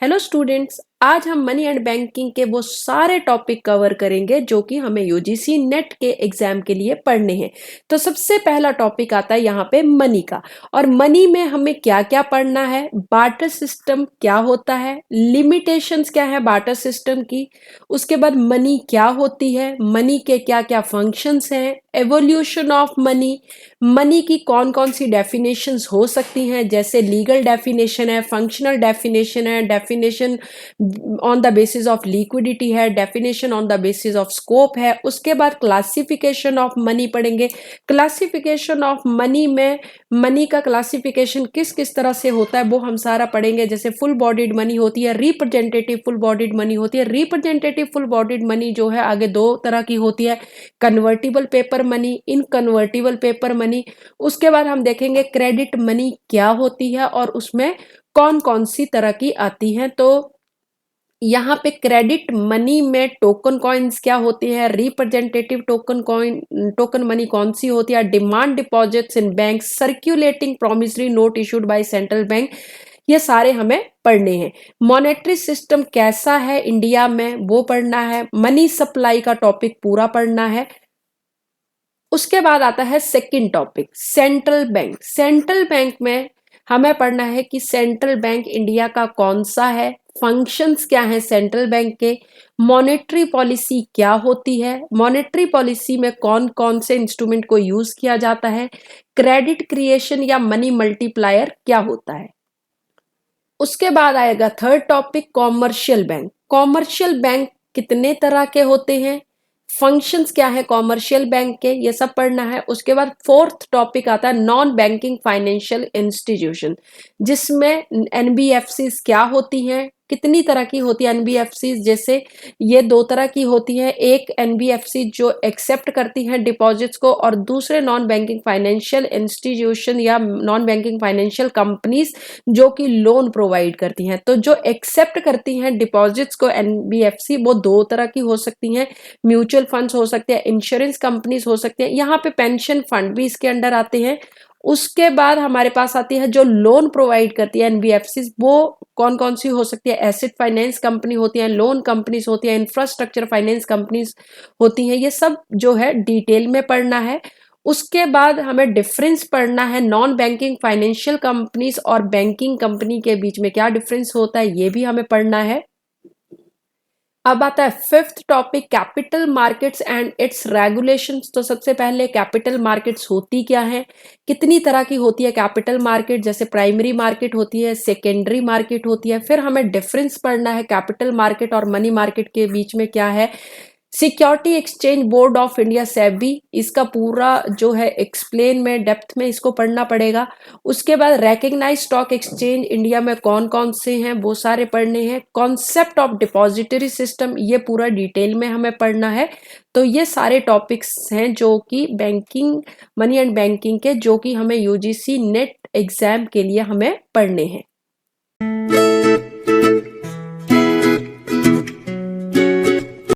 Hello students, आज हम money and banking के वो सारे टॉपिक कवर करेंगे जो कि हमें यूजीसी नेट के एग्जाम के लिए पढ़ने हैं। तो सबसे पहला टॉपिक आता है यहाँ पे मनी का। और मनी में हमें क्या क्या पढ़ना है, बार्टर सिस्टम क्या होता है, लिमिटेशंस क्या है बार्टर सिस्टम की, उसके बाद मनी क्या होती है, मनी के क्या क्या फंक्शंस हैं, एवोल्यूशन ऑफ मनी, मनी की कौन कौन सी डेफिनेशंस हो सकती हैं, जैसे लीगल डेफिनेशन है, फंक्शनल डेफिनेशन है, definition on the basis of liquidity है, definition on the basis of scope है। उसके बाद क्लासिफिकेशन ऑफ मनी पढ़ेंगे। क्लासिफिकेशन ऑफ मनी में मनी का क्लासिफिकेशन किस किस तरह से होता है वो हम सारा पढ़ेंगे। जैसे फुल बॉडीड मनी होती है, रिप्रेजेंटेटिव फुल बॉडीड मनी होती है। रिप्रेजेंटेटिव फुल बॉडीड मनी जो है आगे दो तरह की होती है, convertible paper money, inconvertible paper money. उसके बाद हम देखेंगे क्रेडिट मनी क्या होती है और उसमें कौन कौन सी तरह की आती हैं। तो यहाँ पे क्रेडिट मनी में टोकन कॉइन्स क्या होती है, रिप्रेजेंटेटिव टोकन मनी कौन सी होती है, demand deposits in bank, circulating promissory note issued by central bank, ये सारे हमें पढ़ने हैं। मॉनेटरी सिस्टम कैसा है इंडिया में वो पढ़ना है। मनी सप्लाई का टॉपिक पूरा पढ़ना है। उसके बाद आता है second topic, central bank. Central bank में हमें पढ़ना है कि सेंट्रल बैंक इंडिया का कौन सा है, फंक्शंस क्या हैं सेंट्रल बैंक के, मॉनेटरी पॉलिसी क्या होती है, मॉनेटरी पॉलिसी में कौन कौन से इंस्ट्रूमेंट को यूज किया जाता है, क्रेडिट क्रिएशन या मनी मल्टीप्लायर क्या होता है। उसके बाद आएगा third topic, commercial bank. Commercial bank कितने तरह के होते हैं, फंक्शंस क्या है कॉमर्शियल बैंक के, ये सब पढ़ना है। उसके बाद फोर्थ टॉपिक आता है नॉन बैंकिंग फाइनेंशियल इंस्टीट्यूशन, जिसमें एनबीएफसी क्या होती हैं, कितनी तरह की होती है एनबीएफसी। जैसे ये दो तरह की होती है, एक एनबीएफसी जो एक्सेप्ट करती हैं डिपॉजिट्स को, और दूसरे नॉन बैंकिंग फाइनेंशियल इंस्टीट्यूशन या नॉन बैंकिंग फाइनेंशियल कंपनीज जो कि लोन प्रोवाइड करती हैं। तो जो एक्सेप्ट करती हैं डिपॉजिट्स को एनबीएफसी, वो दो तरह की हो सकती हैं, म्यूचुअल फंड्स हो सकते हैं, इंश्योरेंस कंपनीज हो सकती हैं, यहाँ पे पेंशन फंड भी इसके अंडर आते हैं। उसके बाद हमारे पास आती है जो लोन प्रोवाइड करती है एनबीएफसी, वो कौन कौन सी हो सकती है, एसेट फाइनेंस कंपनी होती है, लोन कंपनीज होती है, इंफ्रास्ट्रक्चर फाइनेंस कंपनीज होती हैं। ये सब जो है डिटेल में पढ़ना है। उसके बाद हमें डिफरेंस पढ़ना है, नॉन बैंकिंग फाइनेंशियल कंपनीज और बैंकिंग कंपनी के बीच में क्या डिफरेंस होता है, ये भी हमें पढ़ना है। अब आता है fifth topic, capital markets and it's regulations. तो सबसे पहले कैपिटल मार्केट्स होती क्या है, कितनी तरह की होती है कैपिटल मार्केट, जैसे प्राइमरी मार्केट होती है, सेकेंडरी मार्केट होती है। फिर हमें डिफरेंस पढ़ना है कैपिटल मार्केट और मनी मार्केट के बीच में क्या है। Security exchange board of India SEBI, इसका पूरा जो है एक्सप्लेन में डेप्थ में इसको पढ़ना पड़ेगा। उसके बाद रिकग्नाइज स्टॉक एक्सचेंज इंडिया में कौन कौन से हैं वो सारे पढ़ने हैं। कॉन्सेप्ट ऑफ डिपॉजिटरी सिस्टम, ये पूरा डिटेल में हमें पढ़ना है। तो ये सारे टॉपिक्स हैं जो कि बैंकिंग, मनी एंड बैंकिंग के, जो कि हमें यूजीसी नेट एग्जाम के लिए हमें पढ़ने हैं।